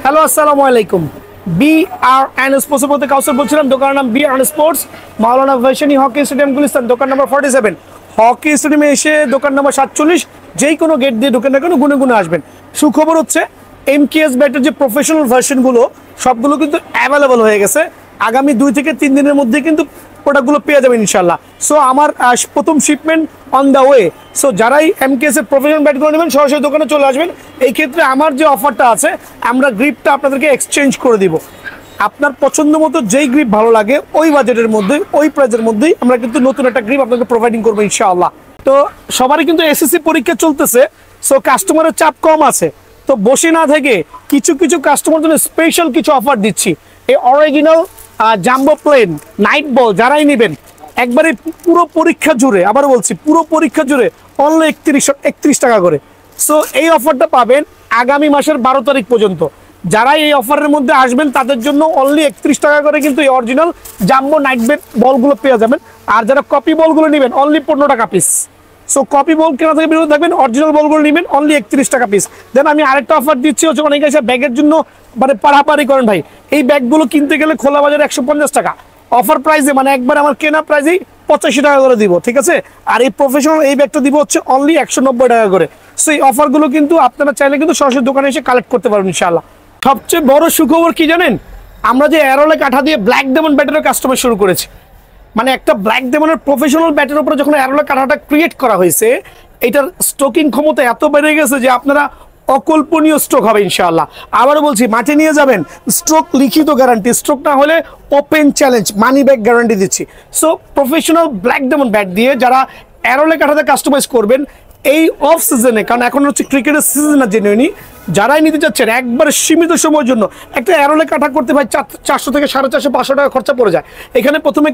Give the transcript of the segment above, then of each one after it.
Hello আসসালামু আলাইকুম। BRN sports বলতে কাউসার বলছিলাম। দোকানের নাম BRN স্পোর্টস, মাওলানা ভাসানী হকি স্টেডিয়াম গুলিস্তান, দোকান নাম্বার 47। হকি স্টেডিয়ামে এসে দোকান নাম্বার 47 যেই কোনো গেট দিয়ে ঢুকে না কেন গুনে গুনে আসবেন। সুখবর হচ্ছে MKS ব্যাটের যে প্রফেশনাল ভার্সনগুলো সবগুলো কিন্তু অ্যাভেলেবল হয়ে গেছে। আগামী 2 থেকে 3 দিনের মধ্যে কিন্তু প্রোডাক্টগুলো পেয়ে যাবেন ইনশাল্লাহ। সো আমার প্রথম shipment on the way. So যারাই MKS এর প্রফেশনাল ব্যাটগুলো নেবেন সরাসরি দোকানে চলে আসবেন। এই ক্ষেত্রে আমার যে অফারটা আছে, আমরা গ্রিপটা আপনাদেরকে এক্সচেঞ্জ করে দিব। আপনার পছন্দ মতো যেই গ্রিপ ভালো লাগে ওই বাজেটের মধ্যে ওই প্রাইজের মধ্যেই আমরা কিন্তু নতুন একটা গ্রিপ আপনাকে প্রোভাইডিং করবো ইনশাআল্লাহ। তো সবারই কিন্তু SSC পরীক্ষা চলতেছে, সো কাস্টমারের চাপ কম আছে। তো বসে না থেকে কিছু কিছু কাস্টমার জন্য স্পেশাল কিছু অফার দিচ্ছি। এই অরিজিনাল জাম্বো প্লেন নাইট বল যারাই নেবেন একবারে পুরো পরীক্ষা জুড়ে, আবার বলছি পুরো পরীক্ষা জুড়ে অনলি 31 টাকা করে। সো এই অফারটা পাবেন আগামী মাসের 12 তারিখ পর্যন্ত। যারা এই অফারের মধ্যে আসবেন তাদের জন্য অনলি 31 টাকা করে কিন্তু এই অরিজিনাল জাম্বো নাইট বেড বলগুলো পেয়ে যাবেন। আর যারা কপি বলগুলো নেবেন অনলি 15 টাকা পিস। সো কপি বল কেনা থেকে বিরত থাকবেন, অরিজিনাল বলগুলো নেবেন অনলি 31 টাকা পিস। দেন আমি আরেকটা অফার দিচ্ছি, হচ্ছে অনেকে এসে ব্যাগের জন্য মানে পাড়াপাড়ি করেন ভাই, এই ব্যাগগুলো কিনতে গেলে খোলা বাজারে 150 টাকা, অফার প্রাইসে মানে একবার আমার কেনা প্রাইসেই 85 টাকা করে দিব, ঠিক আছে। আর এই প্রফেশনাল এই ব্যাগটা দিব হচ্ছে অনলি 190 টাকা করে। সো এই অফারগুলো কিন্তু আপনারা চাইলে কিন্তু সরাসরি দোকানে এসে কালেক্ট করতে পারবেন ইনশাআল্লাহ। সবচেয়ে বড় সুখবর কি জানেন, আমরা যে অ্যারোলে কাঠা দিয়ে ব্ল্যাক ডেমন ব্যাটের কাস্টমার শুরু করেছি। মানে একটা ব্ল্যাক ডেমনের প্রফেশনাল ব্যাটের উপরে যখন অ্যারোলে কাঠাটা ক্রিয়েট করা হয়েছে, এটার স্ট্রোকিং ক্ষমতা এত বেড়ে গেছে যে আপনারা অকল্পনীয় স্ট্রোক হবে ইনশাআল্লাহ। আবারও বলছি, মাঠে নিয়ে যাবেন, স্ট্রোক লিখিত গ্যারান্টি, স্ট্রোক না হলে open challenge money back guarantee দিচ্ছি। So professional black demon bat দিয়ে যারা অ্যারোলে কাঠাতে কাস্টমাইজ করবেন এই অফ সিজনে, কারণ এখন হচ্ছে ক্রিকেটের সিজন না জেনুইনি, যারাই নিতে চাচ্ছেন একবার সীমিত সময়ের জন্য একটা অ্যারোলে কাঠা করতে ভাই 400 থেকে 450 500 টাকা খরচা পড়ে যায়। এখানে প্রথমে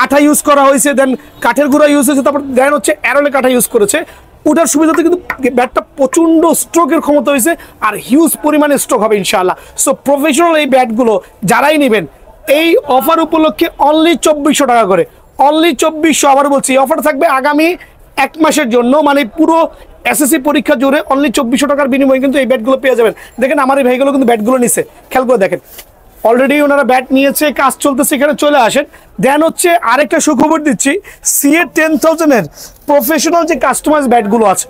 আঠা ইউজ করা হয়েছে, দেন কাঠের গুঁড়া ইউজ হয়েছে, তারপর দেন হচ্ছে অ্যারোলে কাঠা ইউজ করেছে। ওটার সুবিধাতে কিন্তু ব্যাটটা প্রচণ্ড স্ট্রোকের ক্ষমতা হয়েছে আর হিউজ পরিমাণে স্ট্রোক হবে ইনশাআল্লাহ। সো প্রফেশনাল এই ব্যাটগুলো যারাই নেবেন এই অফার উপলক্ষে অনলি 2400 টাকা করে, অনলি 2400। আবার বলছি অফার থাকবে আগামী 1 মাসের জন্য, মানে পুরো SSC পরীক্ষা জুড়ে অনলি 2400 টাকার বিনিময়ে কিন্তু এই ব্যাটগুলো পেয়ে যাবেন। দেখেন আমার এই ভাইগুলো কিন্তু ব্যাটগুলো নিছে, খেয়াল করে দেখেন, অলরেডি ওনারা ব্যাট নিয়েছে, কাজ চলতেছে, এখানে চলে আসেন। দেন হচ্ছে আরেকটা সুখবর দিচ্ছি, CA 10,000 এর প্রফেশনাল যে কাস্টমাইজ ব্যাটগুলো আছে,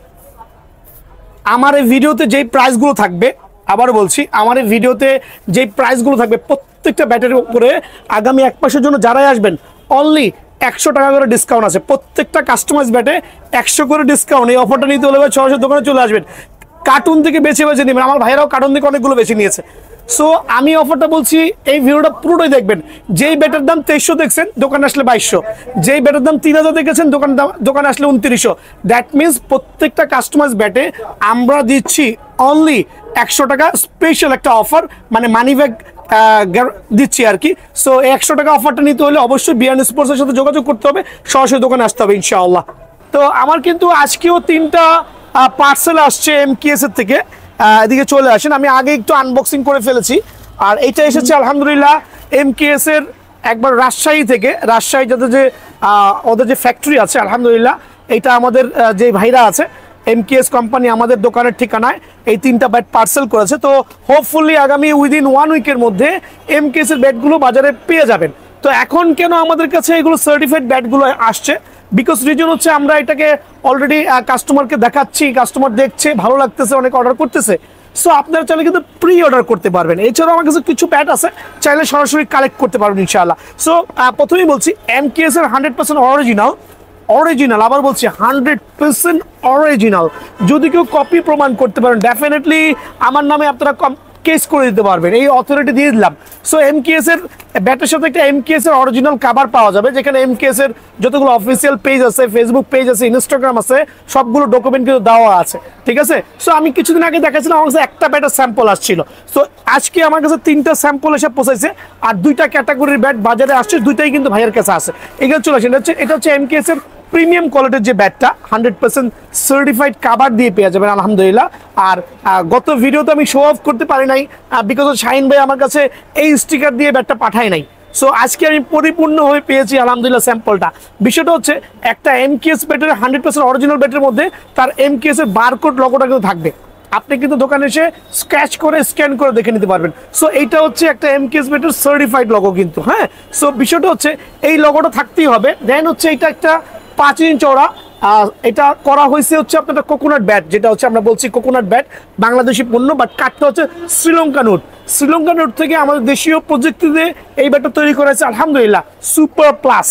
আমার এই ভিডিওতে যেই প্রাইসগুলো থাকবে, আবার বলছি আমার এই ভিডিওতে যেই প্রাইসগুলো থাকবে প্রত্যেকটা ব্যাটের উপরে আগামী 1 মাসের জন্য যারাই আসবেন অনলি 100 টাকা করে ডিসকাউন্ট আছে। প্রত্যেকটা কাস্টমাইজ ব্যাটে 100 করে ডিসকাউন্ট। এই অফারটা নিতে হলে সরাসরি দোকানে চলে আসবেন, কার্টুন থেকে বেছে বেছে নেবেন। আমার ভাইরাও কার্টুন থেকে অনেকগুলো বেছে নিয়েছে। সো আমি অফারটা বলছি, এই ভিডিওটা পুরোটাই দেখবেন। যেই ব্যাটের দাম 2300 দেখছেন দোকানে আসলে 2200, যেই ব্যাটের দাম 3000 দেখেছেন দোকানে আসলে 2900। দ্যাট মিনস প্রত্যেকটা কাস্টমাইজ ব্যাটে আমরা দিচ্ছি অনলি 100 টাকা স্পেশাল একটা অফার, মানে মানি ব্যাক দিচ্ছি আর কি। সো 100 টাকা অফারটা নিতে হলে অবশ্যই BRN স্পোর্টসের সাথে যোগাযোগ করতে হবে, সরাসরি দোকানে আসতে হবে ইনশাআল্লাহ। তো আমার কিন্তু আজকেও 3টা পার্সেল আসছে MKS এর থেকে, এদিকে চলে আসেন। আমি আগে একটু আনবক্সিং করে ফেলেছি। আর এইটা এসেছে আলহামদুলিল্লাহ MKS এর একবার রাজশাহী থেকে, রাজশাহী যাতে যে ওদের যে ফ্যাক্টরি আছে আলহামদুলিল্লাহ, এটা আমাদের যে ভাইরা আছে MKS কোম্পানি আমাদের দোকানের ঠিকানায় এই 3টা ব্যাট পার্সেল করেছে। তো হোপফুলি আগামী উইদিন 1 উইকের মধ্যে MKS এর ব্যাটগুলো বাজারে পেয়ে যাবেন। তো এখন কেন আমাদের কাছে এগুলো সার্টিফাইড ব্যাটগুলো আসছে, বিকজ রিজন হচ্ছে আমরা এটাকে অলরেডি কাস্টমারকে দেখাচ্ছি, কাস্টমার দেখছে, ভালো লাগতেছে, অনেক অর্ডার করতেছে। সো আপনারা চাইলে কিন্তু প্রি অর্ডার করতে পারবেন। এছাড়াও আমার কাছে কিছু ব্যাট আছে, চাইলে সরাসরি কালেক্ট করতে পারবেন ইনশাআল্লাহ। সো প্রথমেই বলছি MKS এর 100% অরিজিনাল, আবার বলছি 100% অরিজিনাল। যদি কেউ কপি প্রমাণ করতে পারেন ডেফিনেটলি আমার নামে আপনারা কেস করে দিতে পারবেন, এই অথরিটি দিয়ে দিলাম। সো MKS এর ব্যাটের সাথে একটা MKS এর অরিজিনাল কাভার পাওয়া যাবে, যেখানে MKS এর যতগুলো অফিসিয়াল পেজ আছে, ফেসবুক পেজ আছে, ইনস্টাগ্রাম আছে, সবগুলো ডকুমেন্ট কিন্তু দেওয়া আছে, ঠিক আছে। সো আমি কিছুদিন আগে দেখাচ্ছিলাম আমার কাছে একটা ব্যাটের স্যাম্পল আসছিল। সো আজকে আমার কাছে 3টা স্যাম্পল এসে পৌঁছাইছে, আর 2টা ক্যাটাগরির ব্যাট বাজারে আসছে, 2টাই কিন্তু ভাইয়ের কাছে আছে। এগুলো চলে আসে, এটা হচ্ছে MKS এর প্রিমিয়াম কোয়ালিটির যে ব্যাটটা 100% সার্টিফাইড কাভার দিয়ে পেয়ে যাবেন আলহামদুলিল্লাহ। আর গত ভিডিওতে আমি শো অফ করতে পারি নাই বিকজ শাহিন ভাই আমার কাছে এই স্টিকার দিয়ে ব্যাটটা পাঠায় নাই। সো আজকে আমি পরিপূর্ণ হয়ে পেয়েছি আলহামদুলিল্লাহ স্যাম্পলটা। বিষয়টা হচ্ছে একটা MKS ব্যাটের 100% অরিজিনাল ব্যাটের মধ্যে তার MKS এর বারকোড লোগোটা কিন্তু থাকবে। আপনি কিন্তু দোকানে এসে স্ক্র্যাচ করে স্ক্যান করে দেখে নিতে পারবেন। সো এইটা হচ্ছে একটা এমকেএস ব্যাটের সার্টিফাইড লগো কিন্তু, হ্যাঁ। সো বিষয়টা হচ্ছে এই লগোটা থাকতেই হবে। দেন হচ্ছে এটা একটা 5 ইঞ্চি চওড়া, এটা করা হয়েছে হচ্ছে আপনার কোকোনাট ব্যাট, যেটা হচ্ছে আমরা বলছি কোকোনাট ব্যাট, বাংলাদেশি পণ্য, বাট কাঠটা হচ্ছে শ্রীলঙ্কান উড। শ্রীলঙ্কান উড থেকে আমাদের দেশীয় প্রযুক্তিতে এই ব্যাটটা তৈরি করা হয়েছে, আলহামদুলিল্লাহ সুপার প্লাস।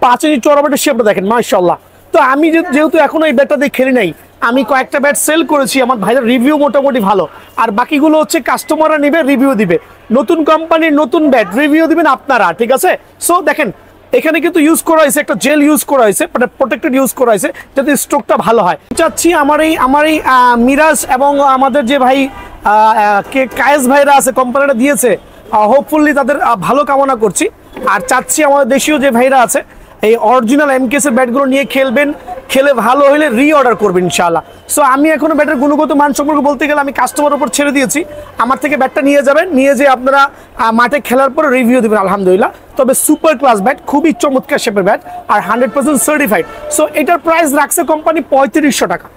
5 ইঞ্চি চওড়া ব্যাটের শেপটা দেখেন মাশাআল্লাহ। তো আমি যেহেতু এখনো এই ব্যাটটা দিয়ে খেলি নাই, আমি কয়েকটা ব্যাট সেল করেছি, আমার ভাইদের রিভিউ মোটামুটি ভালো, আর বাকিগুলো হচ্ছে কাস্টমাররা নেবে, রিভিউ দিবে। নতুন কোম্পানির নতুন ব্যাট রিভিউ দিবেন আপনারা, ঠিক আছে। সো দেখেন এখানে কিন্তু ইউজ করা হয়েছে একটা জেল ইউজ করা হয়েছে, মানে প্রোটেক্টেড ইউজ করা হয়েছে যাতে স্ট্রোকটা ভালো হয়। চাচ্ছি আমার এই মিরাজ এবং আমাদের যে ভাই কায়েস ভাইরা আছে, কোম্পানিটা দিয়েছে, হোপফুলি তাদের ভালো কামনা করছি। আর চাচ্ছি আমাদের দেশীয় যে ভাইরা আছে এই অরিজিনাল এমকেএস এর ব্যাটগুলো নিয়ে খেলবেন, খেলে ভালো হলে রিঅর্ডার করবেন ইনশাআল্লাহ। সো আমি এখনো ব্যাটের গুণগত মান সম্পর্কে বলতে গেলে আমি কাস্টমার উপর ছেড়ে দিয়েছি, আমার থেকে ব্যাটটা নিয়ে যাবেন, নিয়ে যেয়ে আপনারা মাঠে খেলার পরে রিভিউ দেবেন আলহামদুলিল্লাহ। তবে সুপার ক্লাস ব্যাট, খুবই চমৎকার শেপের ব্যাট আর 100% সার্টিফাইড। সো এটার প্রাইস রাখছে কোম্পানি 3500 টাকা,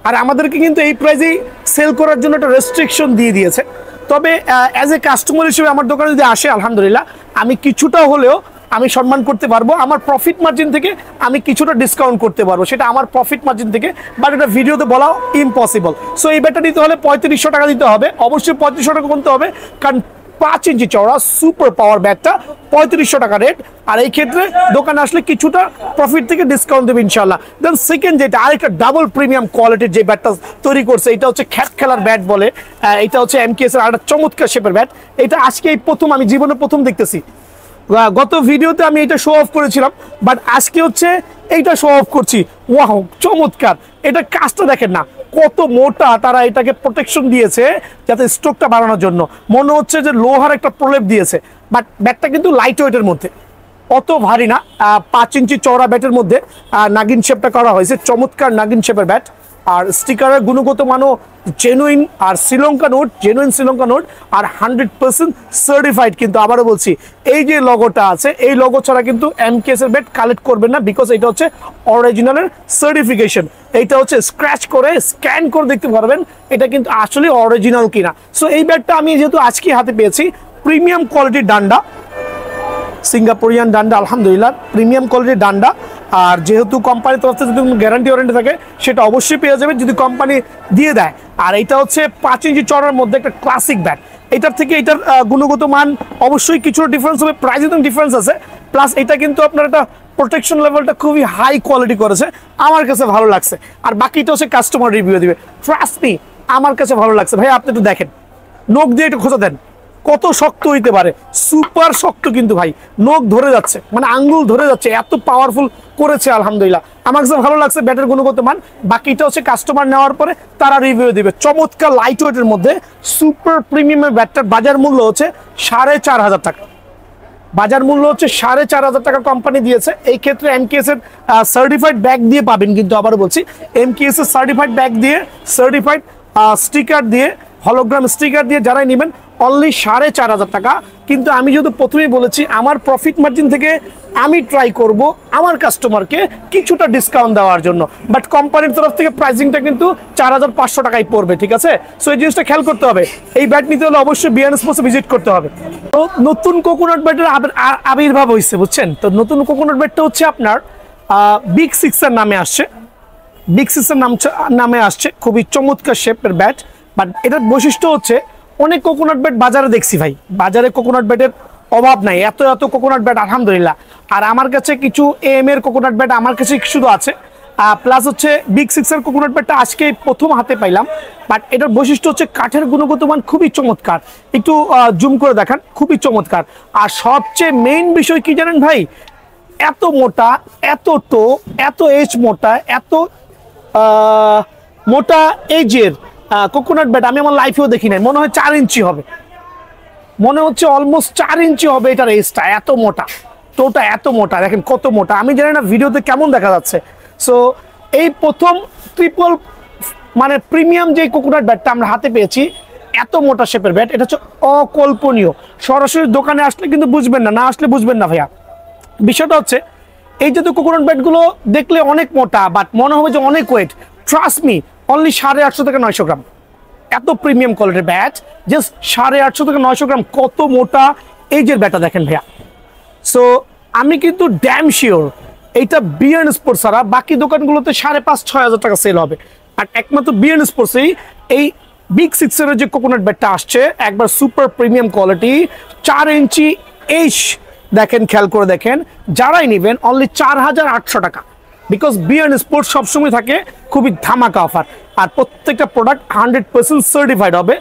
আর আমাদেরকে কিন্তু এই প্রাইসেই সেল করার জন্য একটা রেস্ট্রিকশন দিয়ে দিয়েছে। তবে অ্যাজ এ কাস্টমার হিসেবে আমার দোকানে যদি আসে আলহামদুলিল্লাহ আমি কিছুটা হলেও আমি সম্মান করতে পারবো, আমার প্রফিট মার্জিন থেকে আমি কিছুটা ডিসকাউন্ট করতে পারবো, সেটা আমার প্রফিট মার্জিন থেকে, বাট এটা ভিডিওতে বলা ইম্পসিবল। সো এই ব্যাটটা নিতে হলে 3500 টাকা দিতে হবে, অবশ্যই 3500 টাকা কিনতে হবে, কারণ 5 ইঞ্চি চওড়া সুপার পাওয়ার ব্যাটটা 3500 টাকা রেট। আর এই ক্ষেত্রে দোকানে আসলে কিছুটা প্রফিট থেকে ডিসকাউন্ট দেবে ইনশাল্লাহ। দেন সেকেন্ড যেটা আরেকটা ডাবল প্রিমিয়াম কোয়ালিটির যে ব্যাটটা তৈরি করছে, এটা হচ্ছে খ্যাট খেলার ব্যাট বলে, এটা হচ্ছে এমকেএস এর একটা চমৎকার শেপের ব্যাট। এটা আজকে এই প্রথম, আমি জীবনে প্রথম দেখতেছি। গত ভিডিওতে আমি এটা শো অফ করেছিলাম, বাট আজকে হচ্ছে এইটা শো অফ করছি। ওয়াও চমৎকার, এটা কাজটা দেখেন না কত মোটা, তারা এটাকে প্রোটেকশন দিয়েছে যাতে স্ট্রোকটা বাড়ানোর জন্য, মনে হচ্ছে যে লোহার একটা প্রলেপ দিয়েছে, বাট ব্যাটটা কিন্তু লাইট ওয়েটের মধ্যে, অত ভারী না। 5 ইঞ্চি চওড়া ব্যাটের মধ্যে নাগিন শেপটা করা হয়েছে, চমৎকার নাগিন শেপের ব্যাট। আর স্টিকারের গুণগত মানও জেনুইন, আর Sri Lankan wood, genuine Sri Lankan wood, আর 100% সার্টিফাইড। কিন্তু আবারও বলছি এই যে লগোটা আছে, এই লগো ছাড়া কিন্তু এমকেএস এর ব্যাট কালেক্ট করবেন না, বিকজ এটা হচ্ছে অরিজিনালের সার্টিফিকেশন। এইটা হচ্ছে স্ক্র্যাচ করে স্ক্যান করে দেখতে পারবেন এটা কিন্তু আসলে অরিজিনাল কিনা। সো এই ব্যাটটা আমি যেহেতু আজকে হাতে পেয়েছি, প্রিমিয়াম কোয়ালিটির ডান্ডা, সিঙ্গাপুরিয়ান ডান্ডা, আলহামদুলিল্লাহ প্রিমিয়াম কোয়ালিটির ডান্ডা। আর যেহেতু কোম্পানির তরফ থেকে যদি গ্যারান্টি ওয়ারেন্টি থাকে সেটা অবশ্যই পেয়ে যাবেন যদি কোম্পানি দিয়ে দেয়। আর এটা হচ্ছে 5 ইঞ্চি চওড়ার মধ্যে একটা ক্লাসিক ব্যাট, এটার থেকে এটার গুণগত মান অবশ্যই কিছুটা ডিফারেন্স হবে, প্রাইসে তো ডিফারেন্স আছে, প্লাস এটা কিন্তু আপনার একটা প্রোটেকশন লেভেলটা খুবই হাই কোয়ালিটি করেছে, আমার কাছে ভালো লাগছে। আর বাকিটা হচ্ছে কাস্টমার রিভিউ দিবে, ট্রাস্ট মি আমার কাছে ভালো লাগছে। ভাই আপনি একটু দেখেন, নখ দিয়ে একটু খোঁচা দেন কত শক্ত হইতে পারে, সুপার শক্ত কিন্তু ভাই, নখ ধরে যাচ্ছে, মানে আঙ্গুল ধরে যাচ্ছে, এত পাওয়ারফুল করেছে আলহামদুলিল্লাহ। আমার কাছে ভালো লাগছে ব্যাটের গুণগত মান, বাকিটা হচ্ছে কাস্টমার নেওয়ার পরে তারা রিভিউ দিবে। চমৎকার লাইট ওয়েটের মধ্যে সুপার প্রিমিয়ামের ব্যাটটার বাজার মূল্য হচ্ছে 4500 টাকা, বাজার মূল্য হচ্ছে 4500 টাকা কোম্পানি দিয়েছে। এই ক্ষেত্রে এমকেএস এর সার্টিফাইড ব্যাগ দিয়ে পাবেন, কিন্তু আবার বলছি এমকেএস এর সার্টিফাইড ব্যাগ দিয়ে, সার্টিফাইড স্টিকার দিয়ে, হলোগ্রাম স্টিকার দিয়ে যারাই নেবেন অনলি 4500 টাকা। কিন্তু আমি যেহেতু প্রথমেই বলেছি আমার প্রফিট মার্জিন থেকে আমি ট্রাই করব আমার কাস্টমারকে কিছুটা ডিসকাউন্ট দেওয়ার জন্য, বাট কোম্পানির তরফ থেকে প্রাইসিংটা কিন্তু 4500 টাকায় পড়বে, ঠিক আছে। সো এই জিনিসটা খেয়াল করতে হবে, এই ব্যাট নিতে হলে অবশ্যই বিএন স্পোর্টসে ভিজিট করতে হবে। তো নতুন কোকোনাট ব্যাটের আবির্ভাব হয়েছে বুঝছেন, তো নতুন কোকোনাট ব্যাটটা হচ্ছে আপনার বিগ সিক্সের নামে আসছে, বিগ সিক্সের নামে আসছে, খুবই চমৎকার শেপের ব্যাট। বাট এটার বৈশিষ্ট্য হচ্ছে অনেক কোকোনাট ব্যাট বাজারে দেখছি ভাই, বাজারে কোকোনাট ব্যাটের অভাব নাই, এত এত কোকোনাট ব্যাট আলহামদুলিল্লাহ। আর আমার কাছে কিছু এম এর কোকোনাট ব্যাট আমার কাছে শুধু আছে, প্লাস হচ্ছে বিগ সিক্সের কোকোনাট ব্যাটটা আজকে প্রথম হাতে পাইলাম। বাট এটার বৈশিষ্ট্য হচ্ছে কাঠের গুণগত মান খুবই চমৎকার, একটু জুম করে দেখান, খুবই চমৎকার। আর সবচেয়ে মেইন বিষয় কি জানেন ভাই, এত মোটা, এত টো, এত এজ মোটা, এত মোটা এজের কোকোনাট ব্যাট আমি আমার লাইফেও দেখি নাই। মনে হয় 4 ইঞ্চি হবে, মনে হচ্ছে অলমোস্ট 4 ইঞ্চি হবে এটার এজটা, এত মোটা, টোটা এত মোটা, দেখেন কত মোটা। আমি জানি না ভিডিওতে কেমন দেখা যাচ্ছে। সো এই প্রথম ট্রিপল মানে প্রিমিয়াম যে কোকোনাট ব্যাটটা আমরা হাতে পেয়েছি, এত মোটা শেপের ব্যাট, এটা হচ্ছে অকল্পনীয়। সরাসরি দোকানে আসলে কিন্তু বুঝবেন না, না আসলে বুঝবেন না ভাইয়া। বিষয়টা হচ্ছে এই যে কোকোনাট ব্যাটগুলো দেখলে অনেক মোটা, বাট মনে হবে যে অনেক ওয়েট, ট্রাস্ট মি অনলি 850 থেকে 900 গ্রাম। এত প্রিমিয়াম কোয়ালিটির ব্যাট, জাস্ট 850 থেকে 900 গ্রাম। কত মোটা এইজের ব্যাটটা দেখেন ভাইয়া। সো আমি কিন্তু ড্যাম শিওর এইটা বিএন স্পোর্টস ছাড়া বাকি দোকানগুলোতে 5,500-6 হাজার টাকা সেল হবে, আর একমাত্র বিএন স্পোর্টসেই এই বিগ সিক্সের যে কোকোনাট ব্যাটটা আসছে একবার সুপার প্রিমিয়াম কোয়ালিটি 4 ইঞ্চি এইচ দেখেন, খেয়াল করে দেখেন, যারাই নেবেন অনলি 4,800 টাকা। বিকজ বিএন স্পোর্টস সবসময় থাকে খুবই ধামাকা অফার, আর প্রত্যেকটা প্রোডাক্ট 100% সার্টিফাইড হবে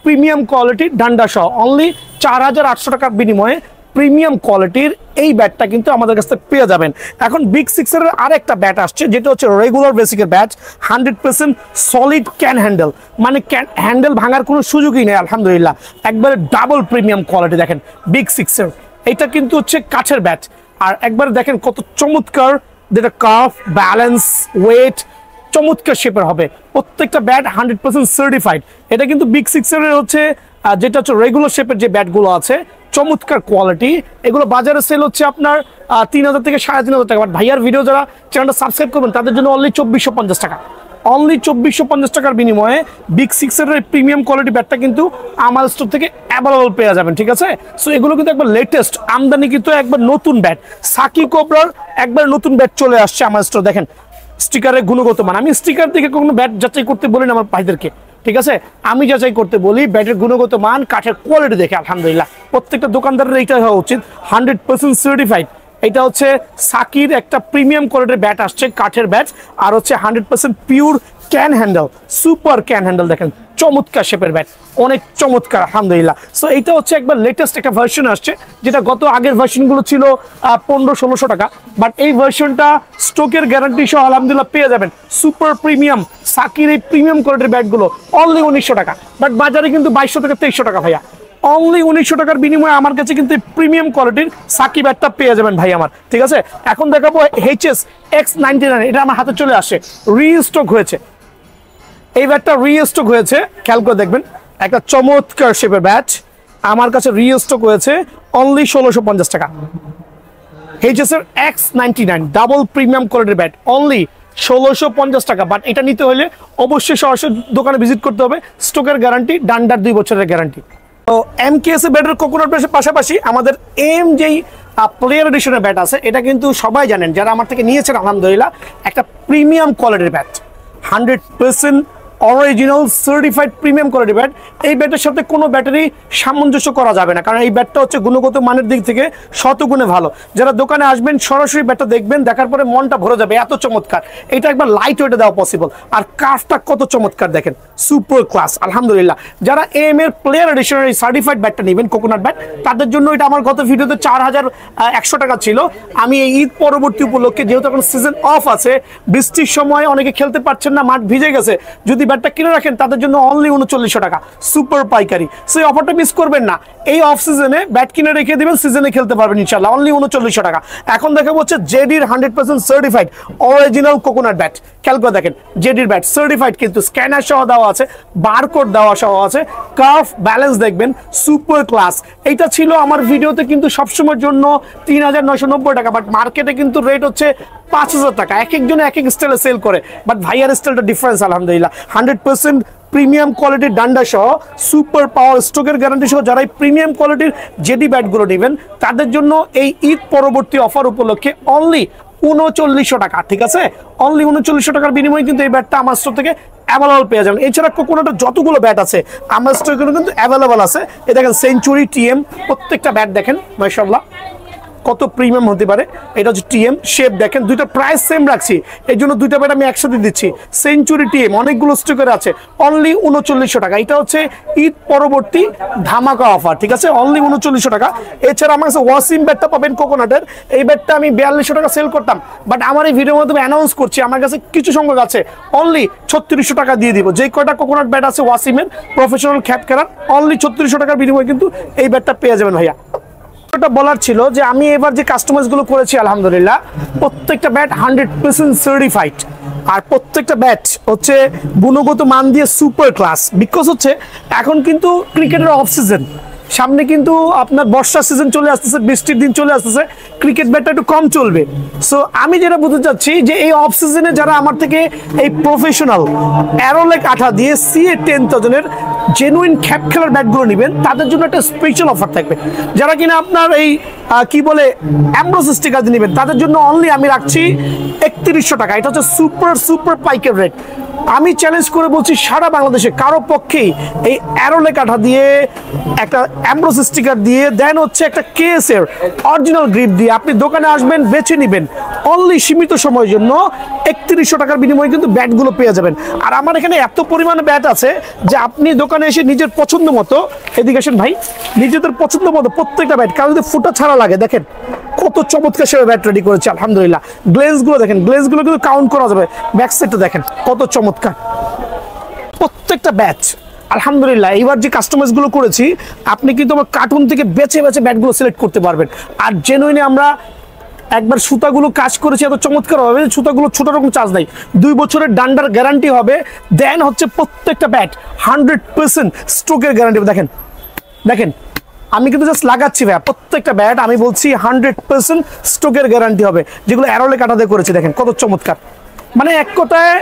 প্রিমিয়াম কোয়ালিটির ডান্ডা সহ। অনলি 4,800 টাকার বিনিময়ে প্রিমিয়াম কোয়ালিটির এই ব্যাটটা কিন্তু আমাদের কাছে পেয়ে যাবেন। এখন বিগ সিক্সের আরেকটা ব্যাট আসছে যেটা হচ্ছে রেগুলার বেসিকের ব্যাট, 100% সলিড ক্যান হ্যান্ডেল, মানে ক্যান হ্যান্ডেল ভাঙার কোনো সুযোগই নেই আলহামদুলিল্লাহ। একবারে ডাবল প্রিমিয়াম কোয়ালিটি দেখেন বিগ সিক্সের। এটা কিন্তু হচ্ছে কাঠের ব্যাট, আর একবার দেখেন কত চমৎকার, যেটা কার্ভ, ব্যালেন্স, ওয়েট চমৎকার শেপের হবে। প্রত্যেকটা ব্যাট 100% সার্টিফাইড। এটা কিন্তু বিগ সিক্সের হচ্ছে যেটা হচ্ছে রেগুলার শেপের যে ব্যাটগুলো আছে, চমৎকার কোয়ালিটি। এগুলো বাজারে সেল হচ্ছে আপনার 3,000 থেকে 3,500 টাকা। বাট ভাইয়ার ভিডিও যারা চ্যানেলটা সাবস্ক্রাইব করবেন তাদের জন্য অনলি 2,450 টাকা। অনলি 2,450 টাকার বিনিময়ে বিগ সিক্সের প্রিমিয়াম কোয়ালিটি ব্যাটটা কিন্তু আমার স্টোর থেকে অ্যাভেলেবল পেয়ে যাবেন, ঠিক আছে? সো এগুলো কিন্তু একবার লেটেস্ট আমদানি, কিন্তু একবার নতুন ব্যাট, সাকি কোবরার একবার নতুন ব্যাট চলে আসছে আমার স্টোর। দেখেন স্টিকারের গুণগত মান, আমি স্টিকার দেখে কোনো ব্যাট যাচাই করতে বলি না আমার ভাইদেরকে, ঠিক আছে? আমি যাচাই করতে বলি ব্যাটের গুণগত মান, কাঠের কোয়ালিটি দেখে। আলহামদুলিল্লাহ প্রত্যেকটা দোকানদারের এইটাই হওয়া উচিত, 100% সার্টিফাইড। এটা হচ্ছে সাকির একটা প্রিমিয়াম কোয়ালিটির ব্যাট আসছে, কাঠের ব্যাট, আর হচ্ছে 100% pure can handle, super can handle. দেখেন চমৎকার শেপের ব্যাট, অনেক চমৎকার আলহামদুলিল্লাহ। সো এইটা হচ্ছে একবার লেটেস্ট একটা ভার্সন আসছে, যেটা গত আগের ভার্সনগুলো ছিল 1500-1600 টাকা। বাট এই ভার্সনটা স্টকের গ্যারান্টি সহ আলহামদুলিল্লাহ পেয়ে যাবেন। সুপার প্রিমিয়াম সাকির এই প্রিমিয়াম কোয়ালিটির ব্যাটগুলো অনলি 1900 টাকা। বাট বাজারে কিন্তু 2200 থেকে 2300 টাকা ভাইয়া। অনলি 1900 টাকার বিনিময়ে আমার কাছে কিন্তু প্রিমিয়াম কোয়ালিটির সাকি ব্যাটটা পেয়ে যাবেন ভাই আমার, ঠিক আছে? এখন দেখাবো HS X99, এটা আমার হাতে চলে আসে, রিস্টক হয়েছে। এই ব্যাটটা রিস্টক হয়েছে, খেয়াল করে দেখবেন, একটা চমৎকার শেপের ব্যাট আমার কাছে রিস্টক হয়েছে অনলি 1,650 টাকা। HS এর X99 ডাবল প্রিমিয়াম কোয়ালিটির ব্যাট অনলি 1,650 টাকা। বাট এটা নিতে হলে অবশ্যই সরাসরি দোকানে ভিজিট করতে হবে, স্টকের গ্যারান্টি, ডান্ডার 2 বছরের গ্যারান্টি। তো MKS ব্যাটের কোকোনাট ব্যাটের পাশাপাশি আমাদের যেই প্লেয়ার এডিশনের ব্যাট আছে, এটা কিন্তু সবাই জানেন যারা আমার থেকে নিয়েছেন আলহামদুলিল্লাহ, একটা প্রিমিয়াম কোয়ালিটির bat, 100% original certified premium quality bat. এই ব্যাটের সাথে কোনো ব্যাটারি সামঞ্জস্য করা যাবে না, কারণ এই ব্যাটটা হচ্ছে গুণগত মানের দিক থেকে শতগুণে ভালো। যারা দোকানে আসবেন সরাসরি ব্যাটটা দেখবেন, দেখার পরে মনটা ভরে যাবে, এত চমৎকার। এটা একবার লাইট ওয়েটে দেওয়া পসিবল, আর কার্ভটা কত চমৎকার দেখেন, সুপার ক্লাস আলহামদুলিল্লাহ। যারা AM এর প্লেয়ার এডিশনের এই সার্টিফাইড ব্যাটটা নেবেন কোকোনাট ব্যাট, তাদের জন্য এটা আমার গত ভিডিওতে 4,100 টাকা ছিল। আমি এই ঈদ পরবর্তী উপলক্ষে, যেহেতু এখন সিজন অফ আছে, বৃষ্টির সময় অনেকে খেলতে পারছেন না, মাঠ ভিজে গেছে, যদি ব্যাটটা কিনে রাখেন তাদের জন্য অনলি 3900 টাকা সুপার পাইকারি। সেই অফারটা মিস করবেন না। এই অফ সিজনে ব্যাট কিনে রেখে দিবেন, সিজনে খেলতে পারবেন ইনশাআল্লাহ, অনলি 3900 টাকা। এখন দেখাবো হচ্ছে জেডির 100% সার্টিফাইড অরিজিনাল কোকোনাট ব্যাট। খেয়াল করে দেখেন, জেডির ব্যাট সার্টিফাইড, কিন্তু স্ক্যানার সহ দেওয়া আছে, বারকোড দেওয়া সহ আছে, কার্ভ ব্যালেন্স দেখবেন সুপার ক্লাস। এইটা ছিল আমার ভিডিওতে কিন্তু সবসময়ের জন্য 3,990 টাকা, বাট মার্কেটে কিন্তু রেট হচ্ছে 5,000 টাকা। এক একজনে এক এক স্টাইলে সেল করে, বাট ভাইয়ার স্টাইলটা ডিফারেন্স আলহামদুলিল্লাহ। 100% প্রিমিয়াম কোয়ালিটির ডান্ডা সহ, সুপার পাওয়ার স্ট্রোকের গ্যারান্টি সহ যারা প্রিমিয়াম কোয়ালিটির জেডি ব্যাটগুলো নেবেন তাদের জন্য এই ঈদ পরবর্তী অফার উপলক্ষে অনলি 3900 টাকা, ঠিক আছে? অনলি 3900 টাকার বিনিময়ে কিন্তু এই ব্যাটটা আমার স্টোর থেকে অ্যাভেলেবল পেয়ে যাবেন। এছাড়া কোকোনাটের যতগুলো ব্যাট আছে আমার স্টোরে কিন্তু অ্যাভেলেবল আছে। এই দেখেন সেঞ্চুরি, TM, প্রত্যেকটা ব্যাট দেখেন মাশাআল্লাহ কত প্রিমিয়াম হতে পারে। এটা হচ্ছে TM শেপ, দেখেন দুইটা প্রাইস সেম রাখছি, এই জন্য দুইটা ব্যাট আমি একসাথে দিচ্ছি। সেঞ্চুরি, TM অনেকগুলো স্টিকার আছে, অনলি 3900 টাকা। এটা হচ্ছে ঈদ পরবর্তী ধামাকা অফার, ঠিক আছে? অনলি 3900 টাকা। এছাড়া আমার কাছে ওয়াসিম ব্যাটটা পাবেন কোকোনাটের, এই ব্যাটটা আমি 4200 টাকা সেল করতাম, বাট আমার এই ভিডিওর মাধ্যমে অ্যানাউন্স করছি আমার কাছে কিছু সংখ্যক আছে, অনলি 3600 টাকা দিয়ে দিব। যে কয়টা কোকোনাট ব্যাট আছে ওয়াসিমের প্রফেশনাল খ্যাপ খেলার, অনলি 3600 টাকার বিনিময়ে কিন্তু এই ব্যাটটা পেয়ে যাবেন ভাইয়া। বলার ছিল যে আমি এবার যে কাস্টমাইজ গুলো করেছি আলহামদুলিল্লাহ, প্রত্যেকটা ব্যাট 100% সার্টিফাইড, আর প্রত্যেকটা ব্যাট হচ্ছে গুণগত মান দিয়ে সুপার ক্লাস। বিকজ হচ্ছে এখন কিন্তু ক্রিকেটের অফ সিজন, সামনে কিন্তু আপনার বর্ষা সিজন চলে আসতেছে, বৃষ্টির দিন চলে আসতেছে, ক্রিকেট ব্যাটটা একটু কম চলবে। সো আমি যেটা বলতে চাচ্ছি যে এই অফ সিজনে যারা আমার থেকে এই প্রফেশনাল অ্যারোলেক আঠা দিয়ে CA-10000-এর জেনুইন খ্যাপ খেলার ব্যাটগুলো নেবেন, তাদের জন্য একটা স্পেশাল অফার থাকবে। যারা কিনা আপনার এই কি বলে অ্যামব্রোস স্টিকার নেবেন, তাদের জন্য অনলি আমি রাখছি 3100 টাকা। এটা হচ্ছে সুপার পাইকারি রেট। আমি চ্যালেঞ্জ করে বলছি সারা বাংলাদেশে কারো পক্ষেই এই অ্যারোলেক আঠা দিয়ে একটা অ্যামব্রোস স্টিকার দিয়ে দেন হচ্ছে একটা কেএস এর অরিজিনাল গ্রিপ দিয়ে আপনি দোকানে আসবেন, বেছে নেবেন, অনলি সীমিত সময়ের জন্য 3100 টাকার বিনিময়ে কিন্তু ব্যাটগুলো পেয়ে যাবেন। আর আমার এখানে এত পরিমাণে ব্যাট আছে যে আপনি দোকানে এসে নিজের পছন্দ মতো, এদিকে আসেন ভাই, নিজেদের পছন্দ মতো প্রত্যেকটা ব্যাট, কারণ যদি ফুটা ছাড়া লাগে, দেখেন কত চমৎকার সেভাবে ব্যাট রেডি করেছে আলহামদুলিল্লাহ। গ্লেজগুলো দেখেন, গ্লেজগুলো কিন্তু কাউন্ট করা যাবে। ব্যাক সাইডটা দেখেন কত চমৎকার প্রত্যেকটা ব্যাট আলহামদুলিল্লাহ। এইবার যে কাস্টমাইজগুলো করেছি, আপনি কিন্তু আমার কার্টুন থেকে বেছে বেছে ব্যাটগুলো সিলেক্ট করতে পারবেন। আর জেনুইনে আমরা একবার সুতাগুলো কাজ করেছি এত চমৎকার হবে, সুতাগুলো ছোট রকম চার্জ নাই, 2 বছরের ডান্ডার গ্যারান্টি হবে। দেন হচ্ছে প্রত্যেকটা ব্যাট 100% স্ট্রোকের গ্যারান্টি। দেখেন দেখেন আমি কিন্তু জাস্ট লাগাচ্ছি ভাইয়া, প্রত্যেকটা ব্যাট আমি বলছি 100% স্ট্রোকের গ্যারান্টি হবে, যেগুলো অ্যারোলেক আঠা দিয়ে করেছি। দেখেন কত চমৎকার, মানে এক কথায়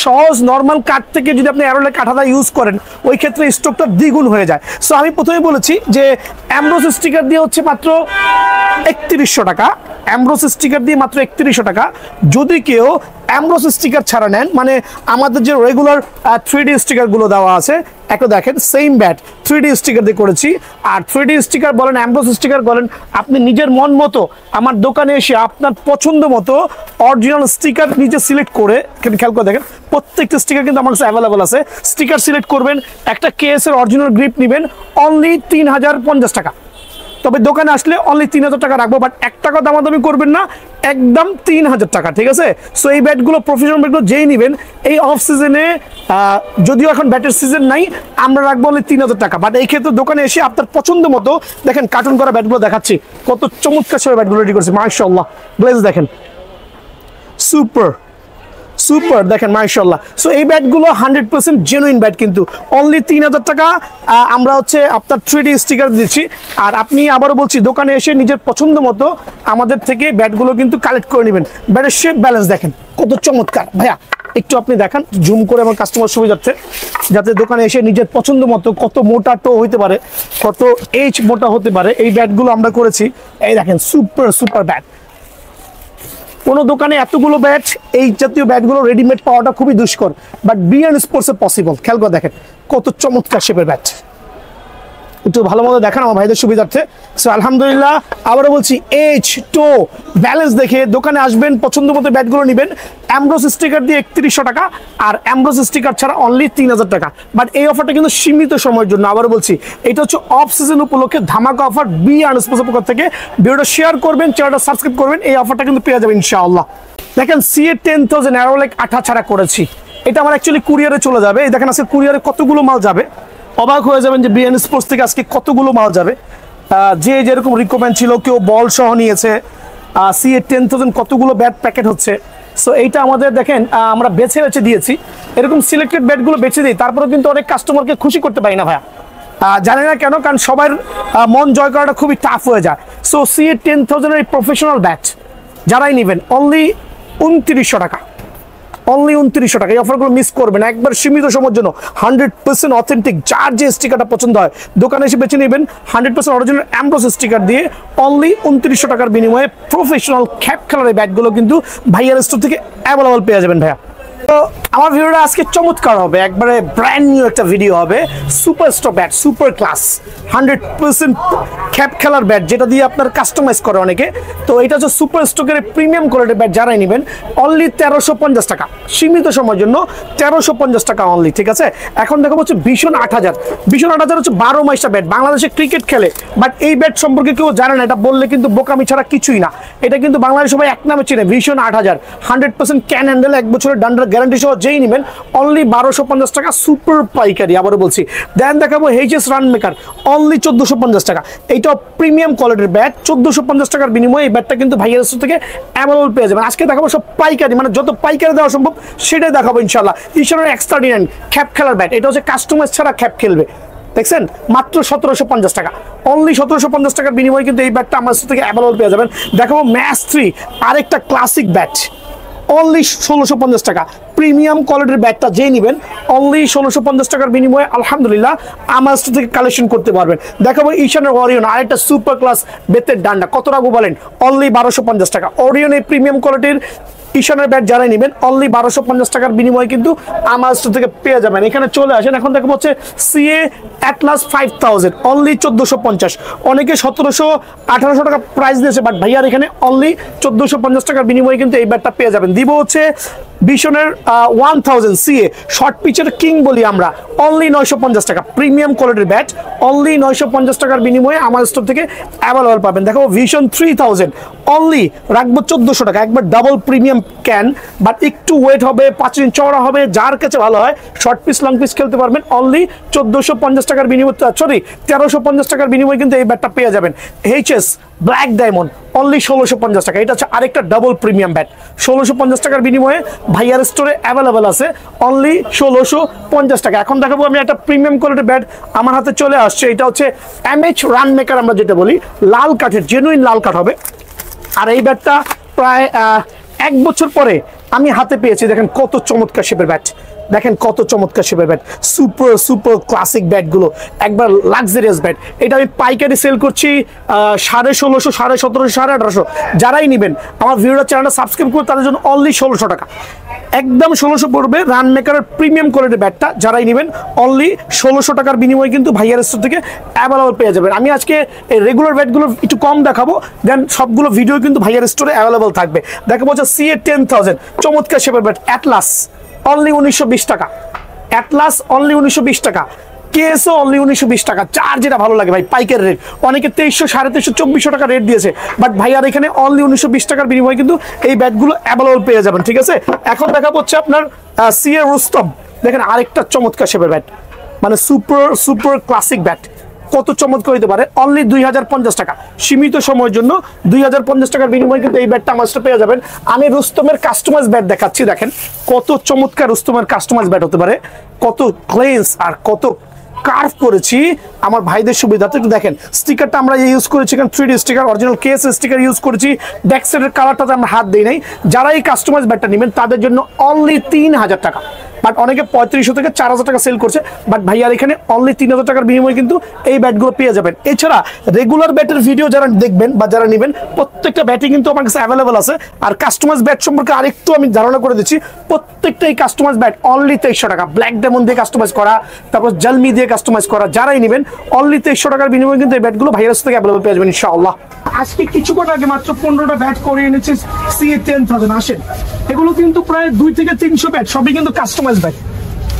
সহজ নর্মাল কাঠ থেকে যদি আপনি অ্যারোলেক আঠাটা ইউজ করেন, ওই ক্ষেত্রে স্ট্রোকটা দ্বিগুণ হয়ে যায়। সো আমি প্রথমে বলেছি যে অ্যামব্রোস স্টিকার দিয়ে হচ্ছে মাত্র 3100 টাকা, অ্যামব্রোস স্টিকার দিয়ে মাত্র 3100 টাকা। যদি কেউ অ্যামব্রোস স্টিকার ছাড়া নেন, মানে আমাদের যে রেগুলার 3D স্টিকারগুলো দেওয়া আছে, একটা দেখেন সেম ব্যাট 3D স্টিকার দিয়ে করেছি। আর 3D স্টিকার বলেন, অ্যামব্রোস স্টিকার বলেন, আপনি নিজের মন মতো আমার দোকানে এসে আপনার পছন্দ মতো অরিজিনাল স্টিকার নিজে সিলেক্ট করে, খেয়াল করে দেখেন প্রত্যেকটা স্টিকার কিন্তু আমার কাছে অ্যাভেলেবল আছে। স্টিকার সিলেক্ট করবেন, একটা কেএস এর অরিজিনাল গ্রিপ নেবেন, অনলি 3050 টাকা। তবে দোকানে আসলে অনলি 3000 টাকা রাখবো, বাট 1 টাকা দামাদামি করবেন না, একদম 3000 টাকা, ঠিক আছে? সো এই ব্যাটগুলো প্রফেশনাল ব্যাটগুলো যেই নেবেন এই অফ সিজনে, যদিও এখন ব্যাটের সিজন নাই, আমরা রাখবো অনলি 3000 টাকা। বাট এই ক্ষেত্রে দোকানে এসে আপনার পছন্দ মতো দেখেন কার্টুন করা ব্যাটগুলো দেখাচ্ছি, কত চমৎকার সব ব্যাটগুলো রেডি করছে মাশাআল্লাহ। গ্লেজ দেখেন সুপার দেখেন মাশাআল্লাহ। সো এই ব্যাটগুলো 100% জেনুইন ব্যাট, কিন্তু অনলি 3000 টাকা আমরা হচ্ছে আপনার 3D স্টিকার দিচ্ছি। আর আপনি আবারও বলছি দোকানে এসে নিজের পছন্দ মতো আমাদের থেকে ব্যাটগুলো কিন্তু কালেক্ট করে নেবেন। ব্যাটের শেপ ব্যালেন্স দেখেন কত চমৎকার ভাইয়া, একটু আপনি দেখান জুম করে আমার কাস্টমার সুবিধার্থে, যাতে দোকানে এসে নিজের পছন্দ মতো কত মোটা টো হইতে পারে, কত এইচ মোটা হতে পারে, এই ব্যাটগুলো আমরা করেছি। এই দেখেন সুপার ব্যাট। কোনো দোকানে এতগুলো ব্যাট, এই জাতীয় ব্যাটগুলো রেডিমেড পাওয়াটা খুবই দুষ্কর, বাট বিএন স্পোর্টসে পসিবল। খেয়াল করে দেখেন কত চমৎকার শেপের ব্যাট, একটু ভালো মতো দেখান আমার ভাইদের সুবিধার্থে। সো আলহামদুলিল্লাহ আবারও বলছি এইচ টো ব্যালেন্স দেখে দোকানে আসবেন, পছন্দ মতো ব্যাটগুলো নেবেন। অ্যামব্রোস স্টিকার দিয়ে 3100 টাকা, আর অ্যামব্রোস স্টিকার ছাড়া অনলি 3000 টাকা। বাট এই অফারটা কিন্তু সীমিত সময়ের জন্য, আবারও বলছি এটা হচ্ছে অফ সিজন উপলক্ষে ধামাকা অফার বি&এস স্পোর্টসের পক্ষ থেকে। ভিডিওটা শেয়ার করবেন, চ্যানেলটা সাবস্ক্রাইব করবেন, এই অফারটা কিন্তু পেয়ে যাবেন ইনশাআল্লাহ। দেখেন CA-10000 অ্যারোলেক আঠা ছাড়া করেছি, এটা আমার অ্যাকচুয়ালি কুরিয়ারে চলে যাবে। এই দেখেন আজকে কুরিয়ারে কতগুলো মাল যাবে, অবাক হয়ে যাবেন যে বি&এস স্পোর্টস থেকে আজকে কতগুলো মাল যাবে। যে যেরকম রিকমেন্ড ছিল, কেউ বল সহ নিয়েছে, CA-10000 কতগুলো ব্যাট প্যাকেট হচ্ছে। সো এইটা আমাদের দেখেন আমরা বেছে বেছে দিয়েছি, এরকম সিলেক্টেড ব্যাটগুলো বেছে দিই, তারপরেও কিন্তু অনেক কাস্টমারকে খুশি করতে পারি না ভাইয়া, জানি না কেন, কারণ সবার মন জয় করাটা খুবই টাফ হয়ে যায়। সো CA-10000 এই প্রফেশনাল ব্যাট যারাই নেবেন অনলি 2900 টাকা, অনলি 2900 টাকা। এই অফারগুলো মিস করবেন, একবার সীমিত সময়ের জন্য 100% অথেন্টিক, যার যে স্টিকারটা পছন্দ হয় দোকানে এসে বেছে নেবেন 100% অরিজিনাল অ্যামব্রোস স্টিকার দিয়ে অনলি 2900 টাকার বিনিময়ে প্রফেশনাল খ্যাপ খেলার এই ব্যাটগুলো কিন্তু ভাইয়ার স্টোর থেকে অ্যাভেলেবল পেয়ে যাবেন ভাইয়া। তো আমার ভিডিওটা আজকে চমৎকার হবে, একবারে ব্র্যান্ড নিউ একটা ভিডিও হবে। Super stock bat, super class 100% খ্যাপ খেলার ব্যাট, যেটা দিয়ে আপনার কাস্টমাইজ করে অনেকে। তো এটা হচ্ছে সুপার স্টকের প্রিমিয়াম কোয়ালিটির ব্যাট, যারাই নেবেন অনলি 1350 টাকা, সীমিত সময়ের জন্য 1350 টাকা অনলি, ঠিক আছে? এখন দেখো হচ্ছে ভীষণ 8000 হচ্ছে 12 মাইশা ব্যাট, বাংলাদেশে ক্রিকেট খেলে, বাট এই ব্যাট সম্পর্কে কেউ জানে না, এটা বললে কিন্তু বোকামি ছাড়া কিছুই না। এটা কিন্তু বাংলাদেশ সবাই এক নামে চিনে, ভীষণ 8000, 100% ক্যান হ্যান্ডেল, 1 বছরের ডান্ডার গ্যারান্টি সহ যেই নেবেন অনলি 1250 টাকা, সুপার পাইকারি। আবারও বলছি, দেন দেখাবো এইচএস রান মেকার অনলি 1450 টাকা। এইটা প্রিমিয়াম কোয়ালিটির ব্যাট, 1450 টাকার বিনিময়ে এই ব্যাটটা কিন্তু ভাইয়ের স্টোর থেকে অ্যাভেলেবল পেয়ে যাবেন। আজকে দেখাবো সব পাইকারি, মানে যত পাইকারি দেওয়া সম্ভব সেটাই দেখাবো ইনশাল্লাহ। ঈশানের X39 খ্যাপ খেলার ব্যাট, এটা হচ্ছে কাস্টমাইজ ছাড়া খ্যাপ খেলবে, দেখছেন মাত্র 1750 টাকা, অনলি 1750 টাকার বিনিময়ে কিন্তু এই ব্যাটটা আমার থেকে অ্যাভেলেবল পেয়ে যাবেন। দেখাবো ম্যাচ 3 আরেকটা ক্লাসিক ব্যাট, অনলি 1650 টাকা। প্রিমিয়াম কোয়ালিটির ব্যাটটা যেই নেবেন অনলি 1650 টাকার বিনিময়ে আলহামদুলিল্লাহ আমার স্টোর থেকে কালেকশন করতে পারবেন। দেখাবো ঈশানের ওরিয়ন, আরেকটা সুপার ক্লাস বেতের ডান্ডা, কত রাখবো বলেন? অনলি 1250 টাকা। ওরিয়ন এই প্রিমিয়াম কোয়ালিটির ঈশানের ব্যাট যারাই নেবেন অনলি 1250 টাকার বিনিময়ে কিন্তু আমার স্টোর থেকে পেয়ে যাবেন। এখানে চলে আসেন, এখন দেখা হচ্ছে সিএ অ্যাটলাস 5000 অনলি 1450। অনেকে 1700-1800 টাকা প্রাইস দিয়েছে, বাট ভাইয়ার এখানে অনলি 1450 টাকার বিনিময়ে কিন্তু এই ব্যাটটা পেয়ে যাবেন। দিব হচ্ছে ভিশনের 1000 সিএ শর্ট পিচের কিং বলি আমরা, অনলি 950 টাকা। প্রিমিয়াম কোয়ালিটির ব্যাট অনলি 950 টাকার বিনিময়ে আমার স্টোর থেকে অ্যাভেলেবল পাবেন। দেখো ভিশন 3000 অনলি রাখবো 1400 টাকা। একবার ডাবল প্রিমিয়াম ক্যান, বাট একটু ওয়েট হবে, 5 ইঞ্চ চওড়া হবে, যার কাছে ভালো হয় শর্ট পিস লং পিস খেলতে পারবেন। অনলি 1450 টাকার বিনিময়ে, সরি 1350 টাকার বিনিময়ে কিন্তু এই ব্যাটটা পেয়ে যাবেন। এইচএস ব্ল্যাক ডায়মন্ড অনলি 1650 টাকা। এটা হচ্ছে আরেকটা ডাবল প্রিমিয়াম ব্যাট, 1650 টাকার বিনিময়ে ভাইয়ার স্টোরে অ্যাভেলেবেল আছে অনলি 1650 টাকা। এখন দেখাবো আমি একটা প্রিমিয়াম কোয়ালিটির ব্যাট আমার হাতে চলে আসছে, এটা হচ্ছে এমএইচ রান মেকার আমরা যেটা বলি, লাল কাঠের, জেনুইন লাল কাঠ হবে। আর এই ব্যাটটা প্রায় 1 বছর পরে আমি হাতে পেয়েছি। দেখেন কত চমৎকার শেপের ব্যাট, দেখেন কত চমৎকার শেপের ব্যাট, সুপার সুপার ক্লাসিক ব্যাটগুলো, একবার লাক্সারিয়াস ব্যাট। এটা আমি পাইকারি সেল করছি 1650, 1750, 1850। যারাই নেবেন আমার ভিডিওটা চ্যানেলটা সাবস্ক্রাইব করে তাদের জন্য অনলি 1600 টাকা, একদম 1600 পড়বে। রান মেকারের প্রিমিয়াম কোয়ালিটির ব্যাটটা যারাই নেবেন অনলি 1600 টাকার বিনিময়ে কিন্তু ভাইয়ার স্টোর থেকে অ্যাভেলেবল পেয়ে যাবেন। আমি আজকে এই রেগুলার ব্যাটগুলো একটু কম দেখাবো, দেন সবগুলো ভিডিও কিন্তু ভাইয়ার স্টোরে অ্যাভেলেবল থাকবে। দেখাবো হচ্ছে সিএ 10000 চমৎকার শেপের ব্যাট, অ্যাটলাস অনলি 1920 টাকা, অ্যাটলাস অনলি 1920 টাকা, কেএসও অনলি 1920 টাকা। চার যেটা ভালো লাগে ভাই, পাইকারি রেট। অনেকে 2300, 2350, 2400 টাকা রেট দিয়েছে, বাট ভাই আর এখানে অনলি 1920 টাকার বিনিময়ে কিন্তু এই ব্যাটগুলো অ্যাভেলেবল পেয়ে যাবেন। ঠিক আছে, এখন দেখাবো হচ্ছে আপনার সিএ রুস্তম। দেখেন আরেকটা চমৎকার শেপের ব্যাট, মানে সুপার সুপার ক্লাসিক ব্যাট, কত চমৎকার হতে পারে। অনলি 2050 টাকা, সীমিত সময়ের জন্য 2050 টাকার বিনিময়ে কিন্তু এই ব্যাটটা আমার কাছে পেয়ে যাবেন। আমি রুস্তমের কাস্টমাইজ ব্যাট দেখাচ্ছি, দেখেন কত চমৎকার রুস্তমের কাস্টমাইজ ব্যাট হতে পারে, কত ক্লেন্স আর কত কার্ভ করেছি আমার ভাইদের সুবিধাতে। একটু দেখেন স্টিকারটা আমরা ইউজ করেছি, এখানে 3D sticker, original case sticker use করেছি। ব্যাক সাইডের কালারটাতে আমরা হাত দিই নাই। যারা এই কাস্টমাইজ ব্যাটটা নেবেন তাদের জন্য অনলি 3000 টাকা, বাট অনেকে 3500 থেকে 4000 টাকা সেল করছে, বাট ভাইয়ার এখানে অনলি 3000 টাকার বিনিময়ে কিন্তু এই ব্যাটগুলো পেয়ে যাবেন। এছাড়া রেগুলার ব্যাটের ভিডিও যারা দেখবেন বা যারা নেবেন প্রত্যেকটা ব্যাটই কিন্তু আমার কাছে অ্যাভেলেবল আছে। আর কাস্টমাইজ ব্যাট সম্পর্কে আরেকটু আমি ধারণা করে দিচ্ছি, প্রত্যেকটা এই কাস্টমাইজ ব্যাট অনলি 2300 টাকা, ব্ল্যাক ডায়মন্ড দিয়ে কাস্টমাইজ করা, তারপর জালমি দিয়ে কাস্টমাইজ করা। যারাই নেবেন অনলি 2300 টাকার বিনিময়ে কিন্তু এই ব্যাটগুলো ভাইয়ার কাছ থেকে অ্যাভেলেবল পেয়ে যাবেন ইনশাআল্লাহ। আজকে কিছুক্ষণ আগে মাত্র 15টা ব্যাট করে এনেছি সিএ 10000। আসেন, এগুলো কিন্তু প্রায় 2 থেকে 300 ব্যাট, সবই কিন্তু কাস্টমাইজ ব্যাট।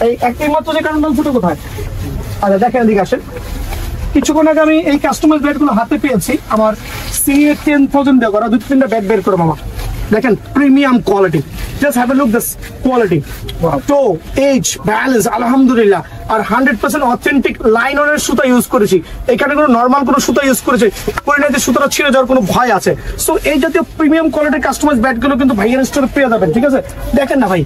এই একটাই মাত্র যে কারণ ফুটো কোথায়, আচ্ছা দেখেন এদিকে আসেন। কিছুক্ষণ আগে আমি এই কাস্টমাইজ ব্যাটগুলো হাতে পেয়েছি, আমার সিএ 10000 দিয়ে করা 2-3টা ব্যাট বের করে মামা। দেখেন premium quality, just have a look this quality, toe edge balance আলহামদুলিল্লাহ। আর 100% অথেন্টিক লাইননের সুতা ইউজ করেছি, এখানে কোনো নর্মাল কোনো সুতা ইউজ করেছি পরিণতি সুতাটা ছিঁড়ে যাওয়ার কোনো ভয় আছে। সো এই জাতীয় প্রিমিয়াম কোয়ালিটির কাস্টমাইজ ব্যাটগুলো কিন্তু ভাইয়ের স্টোরে পেয়ে যাবেন। ঠিক আছে, দেখেন না ভাই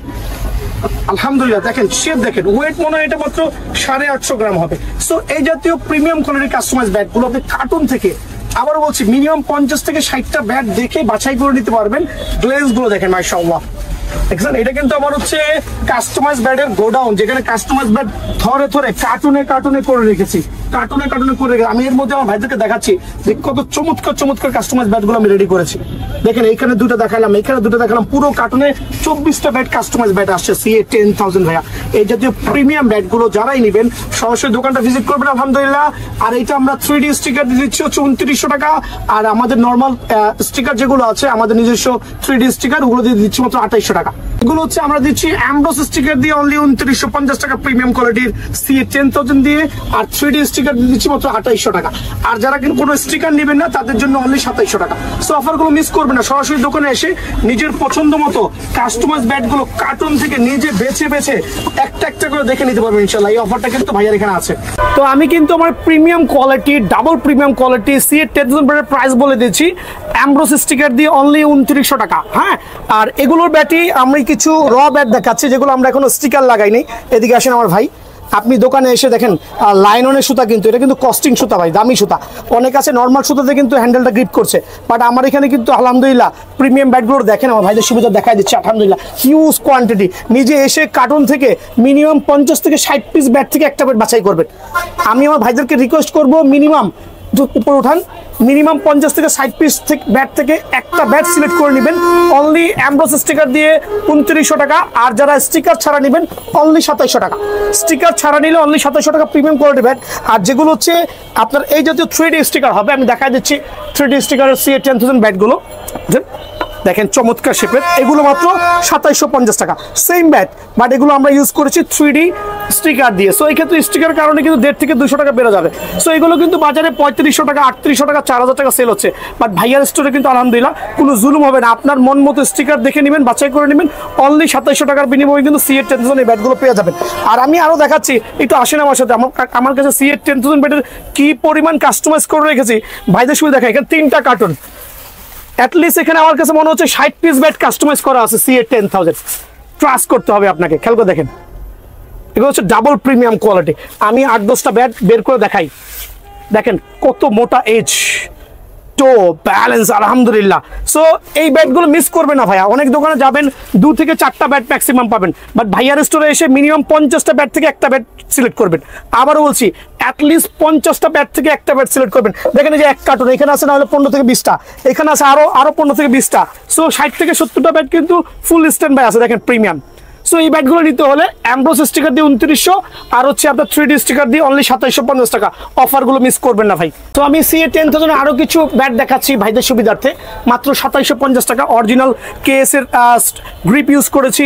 আলহামদুলিল্লাহ, দেখেন শেপ দেখেন, ওয়েট মনে হয় এটা মাত্র 850 গ্রাম হবে। সো এই জাতীয় প্রিমিয়াম কোয়ালিটির কাস্টমাইজ ব্যাটগুলো আপনি কার্টুন থেকে, আবার বলছি মিনিমাম 50 থেকে 60টা ব্যাট দেখে বাছাই করে নিতে পারবেন। গ্লেজ গুলো দেখেন মাশাআল্লাহ, দেখছেন এটা কিন্তু আমার হচ্ছে কাস্টমাইজ ব্যাটের গোডাউন, যেখানে কাস্টমাইজ ব্যাট ধরে ধরে কার্টুনে কার্টুনে করে রেখেছি, কার্টুনে কার্টুনে করে রেখে আমি এর মধ্যে আমার ভাইদেরকে দেখাচ্ছি যে কত চমৎকার চমৎকার কাস্টমাইজ ব্যাটগুলো আমি রেডি করেছি। দেখেন এইখানে 2টা দেখালাম, এখানে 2টা দেখালাম, পুরো কার্টুনে 24টা ব্যাট কাস্টমাইজ ব্যাট আসছে সিএ 10000 ভাইয়া। এই জাতীয় প্রিমিয়াম ব্যাটগুলো যারাই নেবেন সরাসরি দোকানটা ভিজিট করবেন আলহামদুলিল্লাহ। আর এইটা আমরা 3D স্টিকার দিয়ে দিচ্ছি হচ্ছে 2900 টাকা, আর আমাদের নর্মাল স্টিকার যেগুলো আছে আমাদের নিজস্ব 3D স্টিকার ওগুলো দিয়ে দিচ্ছি মাত্র 2800 টাকা। এগুলো হচ্ছে আমরা দিচ্ছি অ্যামব্রোস স্টিকার দিয়ে অনলি 2950 টাকা প্রিমিয়াম কোয়ালিটির সিএ 10000 দিয়ে, আর 3D স্টিকার দিয়ে দিচ্ছি মাত্র 2800 টাকা। আর যারা কিন্তু কোনো স্টিকার নেবেন না তাদের জন্য অনলি 2700 টাকা। সো অফারগুলো মিস করবেন না, সরাসরি দোকানে এসে নিজের পছন্দ মতো কাস্টমাইজ ব্যাটগুলো কার্টুন থেকে নিজে বেছে বেছে একটা একটা করে দেখে নিতে পারবেন ইনশাআল্লাহ। এই অফারটা কিন্তু ভাইয়ার এখানে আছে। তো আমি কিন্তু আমার premium quality, double premium quality CA 10000 ব্যাটের প্রাইস বলে দিচ্ছি, অ্যামব্রোস স্টিকার দিয়ে অনলি 2900 টাকা। হ্যাঁ, আর এগুলোর ব্যাটই আমি কিছু র ব্যাট দেখাচ্ছি যেগুলো আমরা এখনো স্টিকার লাগাইনি। এদিকে আসেন আমার ভাই, আপনি দোকানে এসে দেখেন লাইননের সুতা, কিন্তু এটা কিন্তু কস্টিং সুতা ভাই, দামি সুতা। অনেক আছে নর্মাল সুতাতে কিন্তু হ্যান্ডেলটা গ্রিপ করছে, বাট আমার এখানে কিন্তু আলহামদুলিল্লাহ প্রিমিয়াম ব্যাটগুলো দেখেন, আমার ভাইদের সুবিধা দেখাই দিচ্ছে আলহামদুলিল্লাহ, হিউজ কোয়ান্টিটি। নিজে এসে কার্টুন থেকে মিনিমাম 50 থেকে 60 পিস ব্যাট থেকে একটা ব্যাট বাছাই করবেন। আমি আমার ভাইদেরকে রিকোয়েস্ট করবো মিনিমাম উপর উঠান, মিনিমাম 50 থেকে 60 পিস থেকে ব্যাট থেকে একটা ব্যাট সিলেক্ট করে নেবেন। অনলি অ্যাম্ব্রোস স্টিকার দিয়ে 2900 টাকা, আর যারা স্টিকার ছাড়া নেবেন অনলি 2700 টাকা। স্টিকার ছাড়া নিলে অনলি 2700 টাকা প্রিমিয়াম কোয়ালিটি ব্যাট। আর যেগুলো হচ্ছে আপনার এই জাতীয় 3D স্টিকার হবে, আমি দেখাই দিচ্ছি 3D স্টিকারের CA10000 ব্যাটগুলো দেখেন, চমৎকার শেপের, এগুলো মাত্র 2750 টাকা। সেম ব্যাট, বাট এগুলো আমরা ইউজ করেছি 3D স্টিকার দিয়ে। সো এই ক্ষেত্রে স্টিকার কারণে কিন্তু 150 থেকে 200 টাকা বেড়ে যাবে। সো এগুলো কিন্তু বাজারে 3500 টাকা, 3800 টাকা, 4000 টাকা সেল হচ্ছে, বাট ভাইয়ার স্টোরে কিন্তু আলহামদুলিল্লাহ কোনো জুলুম হবে না। আপনার মন মতো স্টিকার দেখে নেবেন, বাছাই করে নেবেন, অনলি 2700 টাকার বিনিময়ে কিন্তু CA10000 এই ব্যাটগুলো পেয়ে যাবেন। আর আমি আরও দেখাচ্ছি, একটু আসেন আমার সাথে। আমার কাছে CA10000 ব্যাটের কি পরিমাণ কাস্টমাইজ করে রেখেছি ভাইদের সুবিধা দেখা। এখানে 3টা কার্টুন, অ্যাটলিস্ট এখানে আমার কাছে মনে হচ্ছে 60 পিস ব্যাট কাস্টমাইজ করা আছে CA10000। ট্রাস্ট করতে হবে আপনাকে। খেয়াল করে দেখেন, এগুলো হচ্ছে ডাবল প্রিমিয়াম কোয়ালিটি। আমি 8-10টা ব্যাট বের করে দেখাই, দেখেন কত মোটা এজ, টো ব্যালেন্স আলহামদুলিল্লাহ। সো এই ব্যাটগুলো মিস করবে না ভাইয়া। অনেক দোকানে যাবেন 2 থেকে 4টা ব্যাট ম্যাক্সিমাম পাবেন, বাট ভাইয়ার স্টোরে এসে মিনিমাম 50টা ব্যাট থেকে একটা ব্যাট সিলেক্ট করবেন। আবারও বলছি, অ্যাটলিস্ট 50টা ব্যাট থেকে একটা ব্যাট সিলেক্ট করবেন। দেখেন এই যে এক কার্টুন, এখানে আছে না হলে 15 থেকে 20টা, এখানে আছে আরো 15 থেকে 20টা। সো 60 থেকে 70টা ব্যাট কিন্তু ফুল স্ট্যান্ড বাই আছে, দেখেন প্রিমিয়াম। সো এই ব্যাটগুলো নিতে হলে অ্যাম্ব্রোস স্টিকার দিয়ে 2900, আর হচ্ছে আপনার 3D স্টিকার দিয়ে অনলি 2750 টাকা। অফারগুলো মিস করবেন না ভাই। তো আমি CA10000 আরও কিছু ব্যাট দেখাচ্ছি ভাইদের সুবিধার্থে, মাত্র 2750 টাকা। অরিজিনাল কেএস এর গ্রিপ ইউজ করেছি,